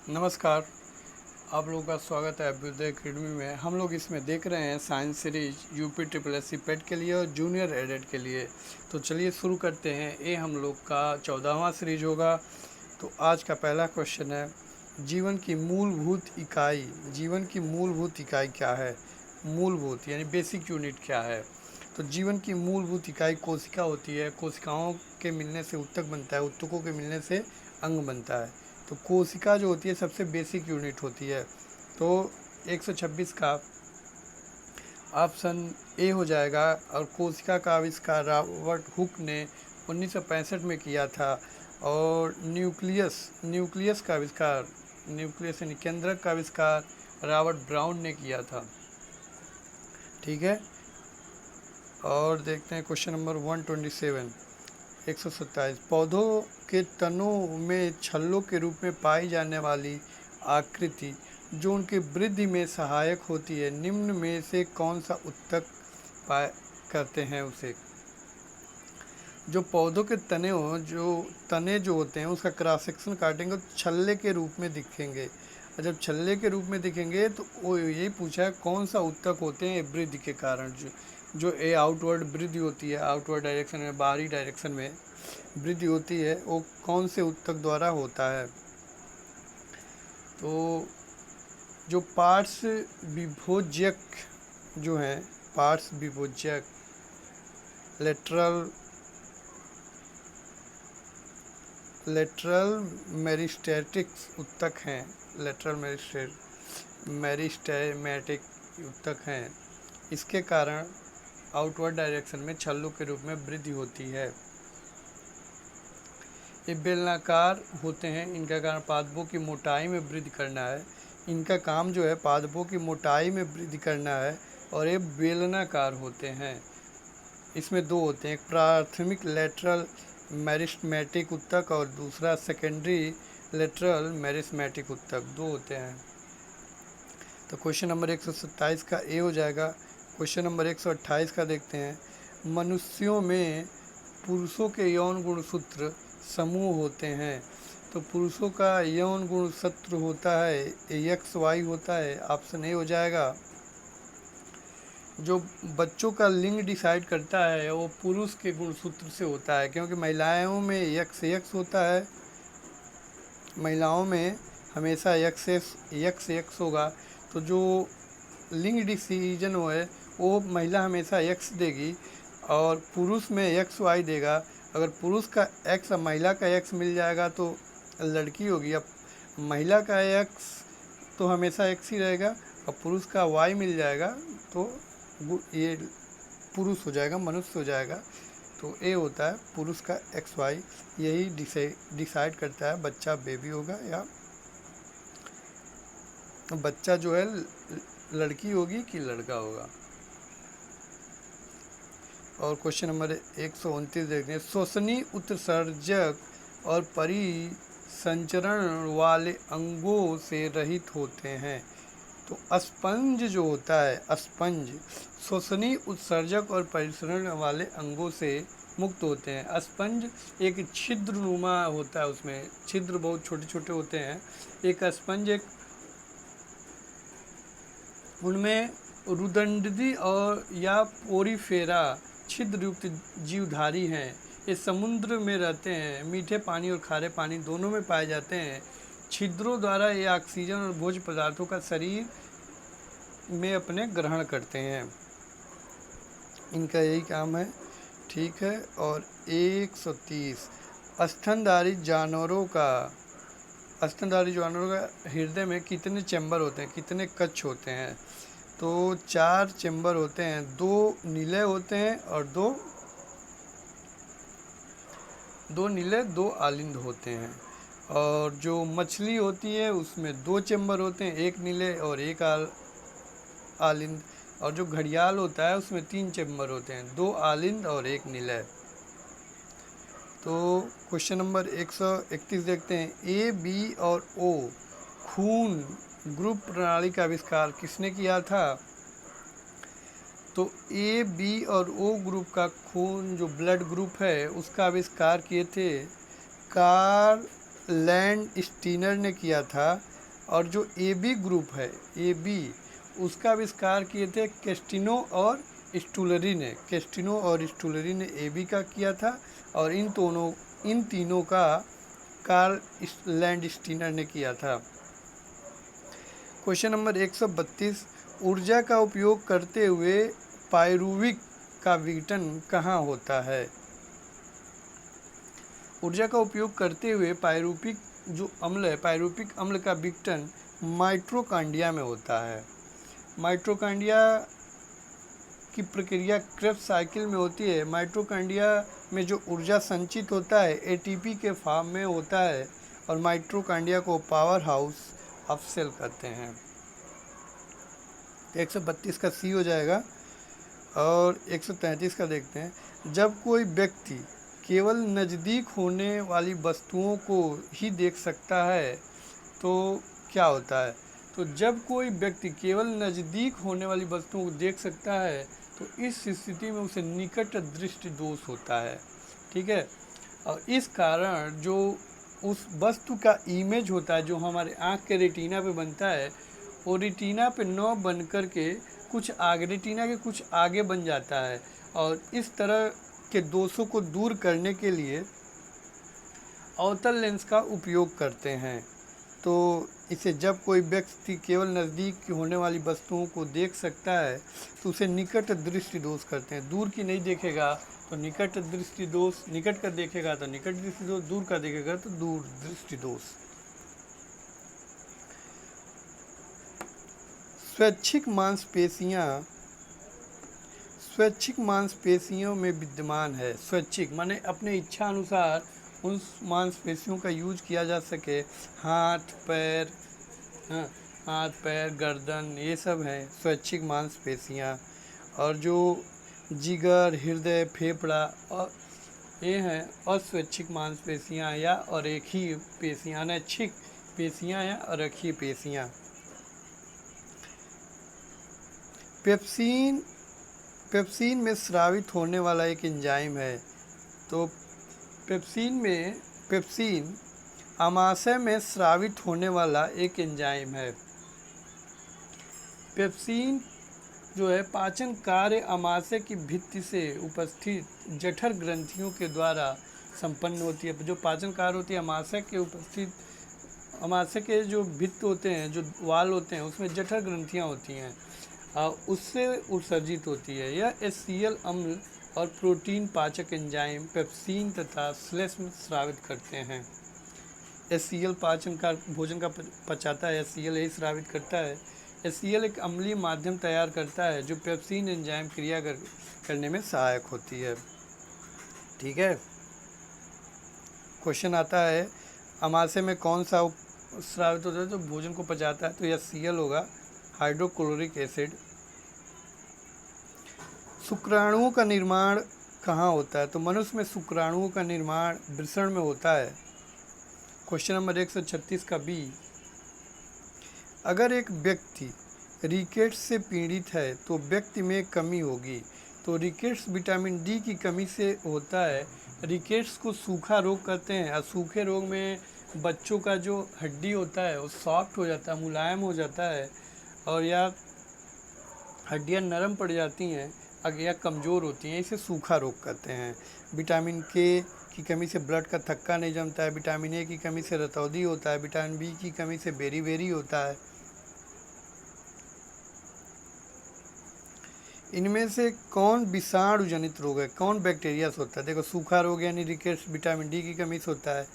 नमस्कार। आप लोगों का स्वागत है अभ्युदय अकेडमी में। हम लोग इसमें देख रहे हैं science series UP triple S C PET के लिए और जूनियर एडेड के लिए। तो चलिए शुरू करते हैं। ये हम लोग का 14वां सीरीज होगा। तो आज का पहला क्वेश्चन है, जीवन की मूलभूत इकाई। जीवन की मूलभूत इकाई क्या है? मूलभूत यानी बेसिक यूनिट क्या है? तो जीवन की मूलभूत इकाई कोशिका होती है। कोशिकाओं के मिलने से ऊतक बनता है, ऊतकों के मिलने से अंग बनता है। तो कोशिका जो होती है सबसे बेसिक यूनिट होती है। तो 126 का ऑप्शन ए हो जाएगा। और कोशिका का आविष्कार रॉबर्ट हुक ने 1965 में किया था। और न्यूक्लियस का आविष्कार, न्यूक्लियस यानी केंद्रक का आविष्कार रॉबर्ट ब्राउन ने किया था। ठीक है। और देखते हैं क्वेश्चन नंबर 127, 127। पौधों के तनों में छल्लों के रूप में पाई जाने वाली आकृति जो उनकी वृद्धि में सहायक होती है, निम्न में से कौन सा ऊतक पाए करते हैं उसे? जो पौधों के तने जो होते हैं उसका क्रॉस सेक्शन काटेंगे तो छल्ले के रूप में दिखेंगे। और जब छल्ले के रूप में दिखेंगे तो वो यही पूछा है कौन सा ऊतक होते हैं वृद्धि के कारण। जो ए आउटवर्ड वृद्धि होती है, आउटवर्ड डायरेक्शन में, बाहरी डायरेक्शन में वृद्धि होती है, वो कौन से ऊतक द्वारा होता है? तो जो पार्श्व विभोज्यक जो हैं, पार्श्व विभोज्यक लेटरल मेरिस्टेटिक्स ऊतक हैं, लेटरल मेरिस्टेमेटिक ऊतक हैं। इसके कारण आउटवर्ड डायरेक्शन में छल्लों के रूप में वृद्धि होती है। ये बेलनाकार होते हैं। इनका कारण पादपों की मोटाई में वृद्धि करना है। इनका काम जो है पादपों की मोटाई में वृद्धि करना है। और ये बेलनाकार होते हैं। इसमें दो होते हैं, एक प्राथमिक लेटरल मेरिस्टेमेटिक ऊतक और दूसरा सेकेंडरी लेटरल मेरिस्टेमेटिक ऊतक, दो होते हैं। तो क्वेश्चन नंबर 127 का ए हो जाएगा। क्वेश्चन नंबर 128 का देखते हैं। मनुष्यों में पुरुषों के यौन गुणसूत्र समूह होते हैं। तो पुरुषों का यौन गुणसूत्र होता है XY होता है। ऑप्शन ए हो जाएगा। जो बच्चों का लिंग डिसाइड करता है वो पुरुष के गुणसूत्र से होता है, क्योंकि महिलाओं में XX होता है। महिलाओं में हमेशा XX होगा। तो जो लिंग डिसीजन है वो महिला हमेशा X देगी और पुरुष में XY देगा। अगर पुरुष का X और महिला का X मिल जाएगा तो लड़की होगी। अब महिला का X तो हमेशा X ही रहेगा और पुरुष का Y मिल जाएगा तो ये पुरुष हो जाएगा, मनुष्य हो जाएगा। तो ए होता है पुरुष का XY। यही डिसाइड करता है बच्चा बेबी होगा या बच्चा जो है लड़की होगी कि लड़का होगा। और क्वेश्चन नंबर 129 देखते हैं। श्वसनीय उत्सर्जक और परिसंचरण वाले अंगों से रहित होते हैं। तो स्पंज जो होता है, स्पंज श्वसनीय उत्सर्जक और परिसंचरण वाले अंगों से मुक्त होते हैं। स्पंज एक छिद्रनुमा होता है, उसमें छिद्र बहुत छोटे छोटे होते हैं। एक स्पंज एक उनमें रुदंडी और या पोरीफेरा छिद्र युक्त जीवधारी हैं। ये समुद्र में रहते हैं। मीठे पानी और खारे पानी दोनों में पाए जाते हैं। छिद्रों द्वारा ये ऑक्सीजन और भोज्य पदार्थों का शरीर में अपने ग्रहण करते हैं। इनका यही काम है। ठीक है। और 130, स्तनधारी जानवरों का हृदय में कितने चैम्बर होते हैं, कितने कक्ष होते हैं? तो 4 चैम्बर होते हैं। 2 नीले होते हैं और दो नीले 2 आलिंद होते हैं। और जो मछली होती है उसमें 2 चैम्बर होते हैं, एक नीले और एक आलिंद। और जो घड़ियाल होता है उसमें 3 चैम्बर होते हैं, 2 आलिंद और एक नीले। तो क्वेश्चन नंबर 131 देखते हैं। A, B और O खून ग्रुप प्रणाली का आविष्कार किसने किया था? तो A, B और O ग्रुप का खून जो ब्लड ग्रुप है उसका आविष्कार किए थे कार्ल लैंड स्टीनर ने किया था। और जो ए बी ग्रुप है, ए बी, उसका आविष्कार किए थे कैस्टिनो और स्टूलरी ने। कैस्टिनो और स्टूलरी ने ए बी का किया था, और इन तीनों का कार्ल लैंडस्टीनर ने किया था। क्वेश्चन नंबर 132, ऊर्जा का उपयोग करते हुए पायरुविक का विघटन कहाँ होता है? ऊर्जा का उपयोग करते हुए पायरुविक जो अम्ल है, पायरुविक अम्ल का विघटन माइटोकॉन्ड्रिया में होता है। माइटोकॉन्ड्रिया की प्रक्रिया क्रेब्स साइकिल में होती है। माइटोकॉन्ड्रिया में जो ऊर्जा संचित होता है एटीपी के फॉर्म में होता है, और माइटोकॉन्ड्रिया को पावर हाउस ऑफ सेल कहते हैं। 132 का सी हो जाएगा। और 133 का देखते हैं। जब कोई व्यक्ति केवल नज़दीक होने वाली वस्तुओं को ही देख सकता है तो क्या होता है? तो जब कोई व्यक्ति केवल नज़दीक होने वाली वस्तुओं को देख सकता है तो इस स्थिति में उसे निकट दृष्टि दोष होता है। ठीक है। और इस कारण जो उस वस्तु का इमेज होता है, जो हमारे आँख के रेटिना पे बनता है, वो रेटिना पे न बन कर के कुछ आगे, रेटिना के कुछ आगे बन जाता है। और इस तरह के दोषों को दूर करने के लिए अवतल लेंस का उपयोग करते हैं। तो इसे जब कोई व्यक्ति केवल नज़दीक होने वाली वस्तुओं को देख सकता है तो उसे निकट दृष्टि दोष करते हैं। दूर की नहीं देखेगा तो निकट दृष्टि दोष, निकट का देखेगा तो निकट दृष्टि दोष, दूर का देखेगा तो दूर दृष्टि दोष। स्वैच्छिक मांसपेशियों में विद्यमान है। स्वैच्छिक माने अपने इच्छा अनुसार उन मांसपेशियों का यूज किया जा सके। हाथ पैर, गर्दन, ये सब हैं स्वैच्छिक मांसपेशियाँ। और जो जिगर, हृदय, फेफड़ा और ये हैं अस्वैच्छिक मांसपेशियाँ या अरेखीय पेशियाँ, अनैच्छिक पेशियाँ या अरेखीय पेशियाँ। पेप्सिन में स्रावित होने वाला एक एंजाइम है। तो पेप्सिन आमाशय में स्रावित होने वाला एक एंजाइम है। पेप्सिन जो है पाचन कार्य आमाशय की भित्ति से उपस्थित जठर ग्रंथियों के द्वारा संपन्न होती है। जो पाचन कार्य होती है आमाशय के उपस्थित, आमाशय के जो भित्त होते हैं, जो वाल होते हैं, उसमें जठर ग्रंथियाँ होती हैं, उससे उत्सर्जित होती है। यह HCl अम्ल और प्रोटीन पाचक एंजाइम पेप्सिन तथा श्लेष्म स्रावित करते हैं। HCl पाचन का भोजन का पचाता है, HCl यही स्रावित करता है। HCl एक अम्लीय माध्यम तैयार करता है जो पेप्सिन एंजाइम क्रिया करने में सहायक होती है। ठीक है। क्वेश्चन आता है आमाशय में कौन सा स्रावित होता है तो भोजन को पचाता है, तो HCl होगा, हाइड्रोक्लोरिक एसिड। शुक्राणुओं का निर्माण कहाँ होता है? तो मनुष्य में शुक्राणुओं का निर्माण वृषण में होता है। क्वेश्चन नंबर 136 का बी, अगर एक व्यक्ति रिकेट्स से पीड़ित है तो व्यक्ति में कमी होगी। तो रिकेट्स विटामिन डी की कमी से होता है। रिकेट्स को सूखा रोग कहते हैं, और सूखे रोग में बच्चों का जो हड्डी होता है वो सॉफ्ट हो जाता है, मुलायम हो जाता है, और या हड्डियाँ नरम पड़ जाती हैं या कमज़ोर होती हैं, इसे सूखा रोग कहते हैं। विटामिन के की कमी से ब्लड का थक्का नहीं जमता है। विटामिन ए की कमी से रतौंधी होता है। विटामिन बी की कमी से बेरी होता है। इनमें से कौन विषाणु जनित रोग है, कौन बैक्टीरिया से होता है? देखो, सूखा रोग यानी रिकेट्स विटामिन डी की कमी से होता है,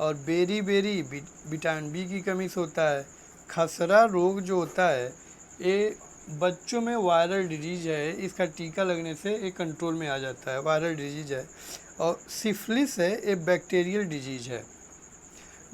और बेरी विटामिन बी की कमी से होता है। खसरा रोग जो होता है ये बच्चों में वायरल डिजीज है, इसका टीका लगने से ये कंट्रोल में आ जाता है, वायरल डिजीज है। और सिफिलिस है, ये बैक्टीरियल डिजीज है।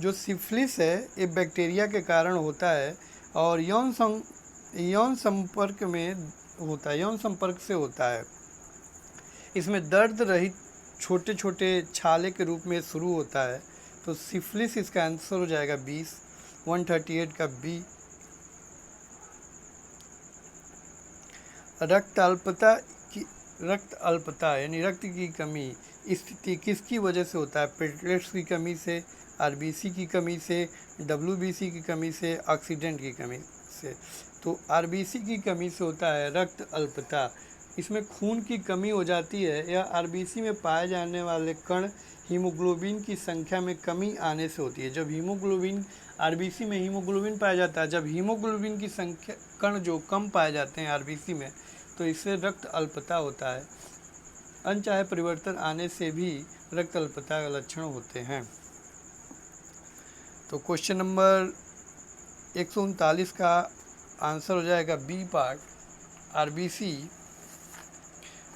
जो सिफिलिस है ये बैक्टीरिया के कारण होता है और यौन संपर्क में होता है, यौन संपर्क से होता है। इसमें दर्द रहित छोटे छोटे छाले के रूप में शुरू होता है। तो सिफिलिस इसका आंसर हो जाएगा 20, 138 का बी। रक्त अल्पता यानी रक्त की कमी स्थिति किसकी वजह से होता है? प्लेटलेट्स की कमी से, आरबीसी की कमी से, डब्ल्यूबीसी की कमी से, ऑक्सीडेंट की कमी से। तो आरबीसी की कमी से होता है रक्त अल्पता। इसमें खून की कमी हो जाती है। यह आरबीसी में पाए जाने वाले कण हीमोग्लोबिन की संख्या में कमी आने से होती है। जब हीमोग्लोबिन, आरबीसी में हीमोग्लोबिन पाया जाता है, जब हीमोग्लोबिन की संख्या, कण जो कम पाए जाते हैं आरबीसी में, तो इससे रक्त अल्पता होता है। अनचाहे परिवर्तन आने से भी रक्त अल्पता के लक्षण होते हैं। तो क्वेश्चन नंबर 139 का आंसर हो जाएगा बी पार्ट, आरबीसी।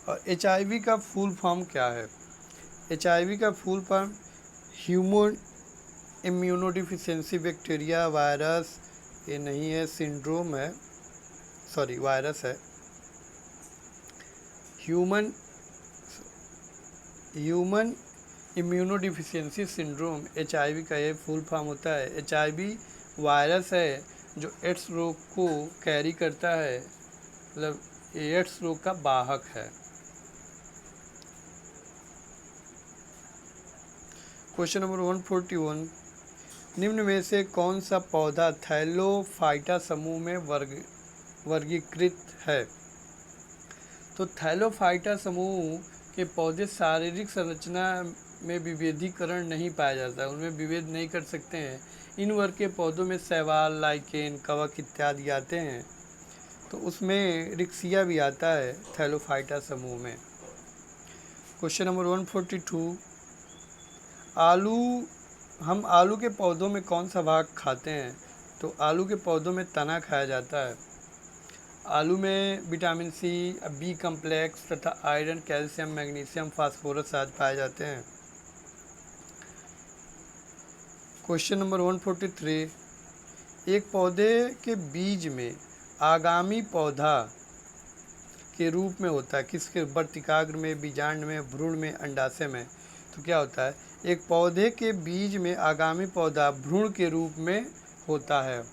और एचआईवी का फुल फॉर्म क्या है? एचआईवी का full form human immunodeficiency bacteria virus, ये नहीं है, सिंड्रोम है, सॉरी वायरस है। ह्यूमन इम्यूनोडिफिशियंसी सिंड्रोम एचआईवी का ये फुल फॉर्म होता है। एचआईवी वायरस है जो एड्स रोग को कैरी करता है, मतलब एड्स रोग का वाहक है। क्वेश्चन नंबर 141, निम्न में से कौन सा पौधा थैलोफाइटा समूह में वर्गीकृत है? तो थैलोफाइटा समूह के पौधे शारीरिक संरचना में विभेदीकरण नहीं पाया जाता है, उनमें विभेद नहीं कर सकते हैं। इन वर्ग के पौधों में शैवाल, लाइकेन, कवक इत्यादि आते हैं। तो उसमें रिक्सिया भी आता है थैलोफाइटा समूह में। क्वेश्चन नंबर 142, हम आलू के पौधों में कौन सा भाग खाते हैं? तो आलू के पौधों में तना खाया जाता है। आलू में विटामिन सी, बी कम्प्लेक्स तथा आयरन, कैल्शियम, मैग्नीशियम, फास्फोरस आदि पाए जाते हैं। क्वेश्चन नंबर 143, एक पौधे के बीज में आगामी पौधा के रूप में होता है किसके? वर्तिकाग्र में, बीजांड में, भ्रूण में, अंडाशय में। तो क्या होता है? एक पौधे के बीज में आगामी पौधा भ्रूण के रूप में होता है।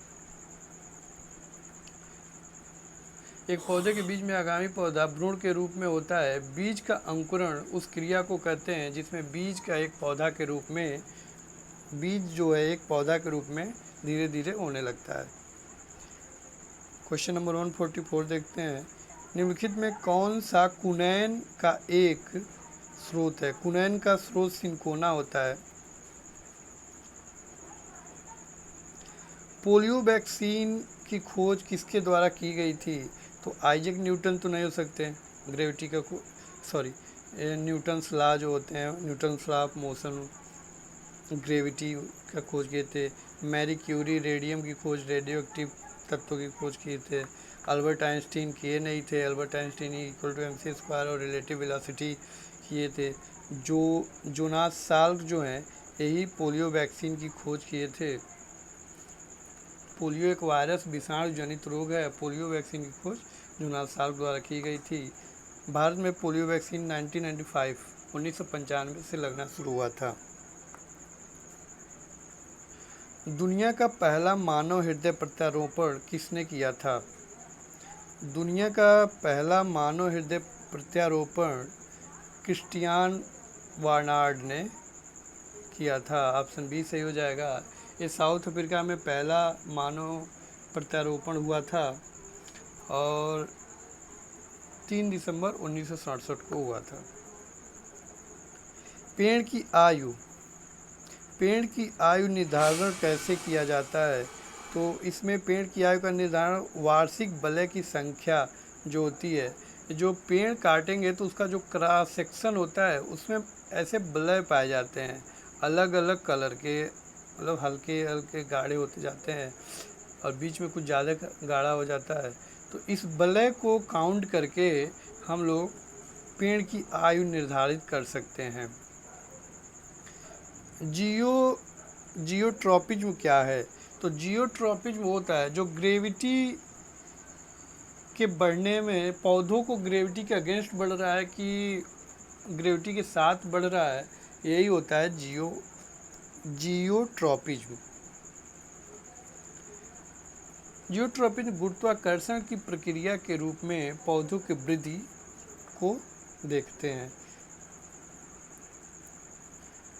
एक पौधे के बीज में आगामी पौधा भ्रूण के रूप में होता है। बीज का अंकुरण उस क्रिया को कहते हैं जिसमें बीज का एक पौधा के रूप में, बीज जो है एक पौधा के रूप में धीरे धीरे होने लगता है। क्वेश्चन नंबर 144 देखते हैं, निम्नलिखित में कौन सा कुनैन का एक स्रोत है? कुनैन का स्रोत सिंकोना होता है। पोलियो वैक्सीन की खोज किसके द्वारा की गई थी? तो आइजैक न्यूटन तो नहीं हो सकते, ग्रेविटी का सॉरी न्यूटन्स लॉ जो होते हैं, Newton's law of motion, gravity का खोज किए थे। मैरी क्यूरी रेडियम की खोज, रेडियो एक्टिव तत्वों की खोज किए थे। अल्बर्ट आइंस्टीन किए नहीं थे, अल्बर्ट आइंस्टीन =mc² और रिलेटिव वेलोसिटी किए थे। जोनास साल्क जो हैं यही पोलियो वैक्सीन की खोज किए थे। पोलियो एक वायरस विषाणु जनित रोग है। पोलियो वैक्सीन की खोज जोनास साल्क द्वारा की गई थी। भारत में पोलियो वैक्सीन 1995 से लगना शुरू हुआ था। दुनिया का पहला मानव हृदय प्रत्यारोपण किसने किया था? दुनिया का पहला मानव हृदय प्रत्यारोपण क्रिस्टियान बार्नार्ड ने किया था। ऑप्शन बी सही हो जाएगा। ये साउथ अफ्रीका में पहला मानव प्रत्यारोपण हुआ था और 3 दिसंबर 1967 को हुआ था। पेड़ की आयु निर्धारण कैसे किया जाता है? तो इसमें पेड़ की आयु का निर्धारण वार्षिक वलय की संख्या जो होती है, जो पेड़ काटेंगे तो उसका जो क्रॉस सेक्शन होता है उसमें ऐसे वलय पाए जाते हैं अलग अलग कलर के, मतलब हल्के हल्के गाढ़े होते जाते हैं और बीच में कुछ ज़्यादा गाढ़ा हो जाता है। तो इस वलय को काउंट करके हम लोग पेड़ की आयु निर्धारित कर सकते हैं। जियोट्रॉपिज्म क्या है? तो जियोट्रॉपिज्म होता है जो ग्रेविटी के बढ़ने में, पौधों को ग्रेविटी के अगेंस्ट बढ़ रहा है कि ग्रेविटी के साथ बढ़ रहा है, यही होता है जियोट्रॉपिज्म। जियोट्रॉपिज्म गुरुत्वाकर्षण की प्रक्रिया के रूप में पौधों की वृद्धि को देखते हैं।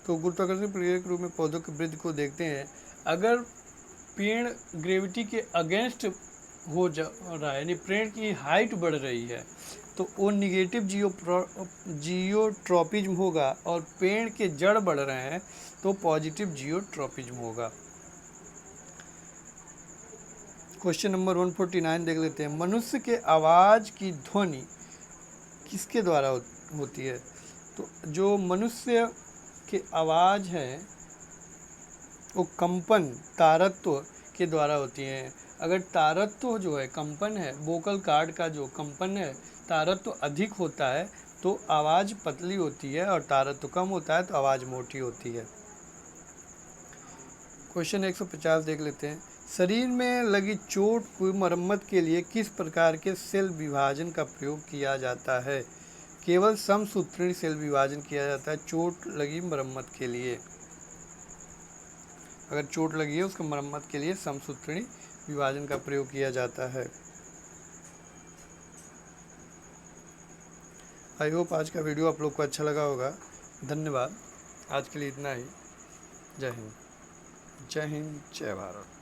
तो गुरुत्वाकर्षण प्रक्रिया के रूप में पौधों की वृद्धि को देखते हैं। अगर पेड़ ग्रेविटी के अगेंस्ट हो जा रहा है, यानी पेड़ की हाइट बढ़ रही है, तो वो निगेटिव जियोट्रॉपिज्म होगा, और पेड़ के जड़ बढ़ रहे हैं तो पॉजिटिव जियोट्रॉपिज्म होगा। क्वेश्चन नंबर 149 देख लेते हैं। मनुष्य के आवाज़ की ध्वनि किसके द्वारा होती है? तो जो मनुष्य के आवाज़ है वो कंपन, तारत्व के द्वारा होती है। अगर तारत्व जो है, कंपन है, वोकल कार्ड का जो कंपन है, तारत्व अधिक होता है तो आवाज़ पतली होती है, और तारत्व कम होता है तो आवाज़ मोटी होती है। क्वेश्चन 150 देख लेते हैं। शरीर में लगी चोट की मरम्मत के लिए किस प्रकार के सेल विभाजन का प्रयोग किया जाता है? केवल समसूत्रीय सेल विभाजन किया जाता है चोट लगी मरम्मत के लिए। अगर चोट लगी है उसके मरम्मत के लिए समसूत्रीय विभाजन का प्रयोग किया जाता है। आई होप आज का वीडियो आप लोग को अच्छा लगा होगा। धन्यवाद। आज के लिए इतना ही। जय हिंद, जय हिंद, जय भारत।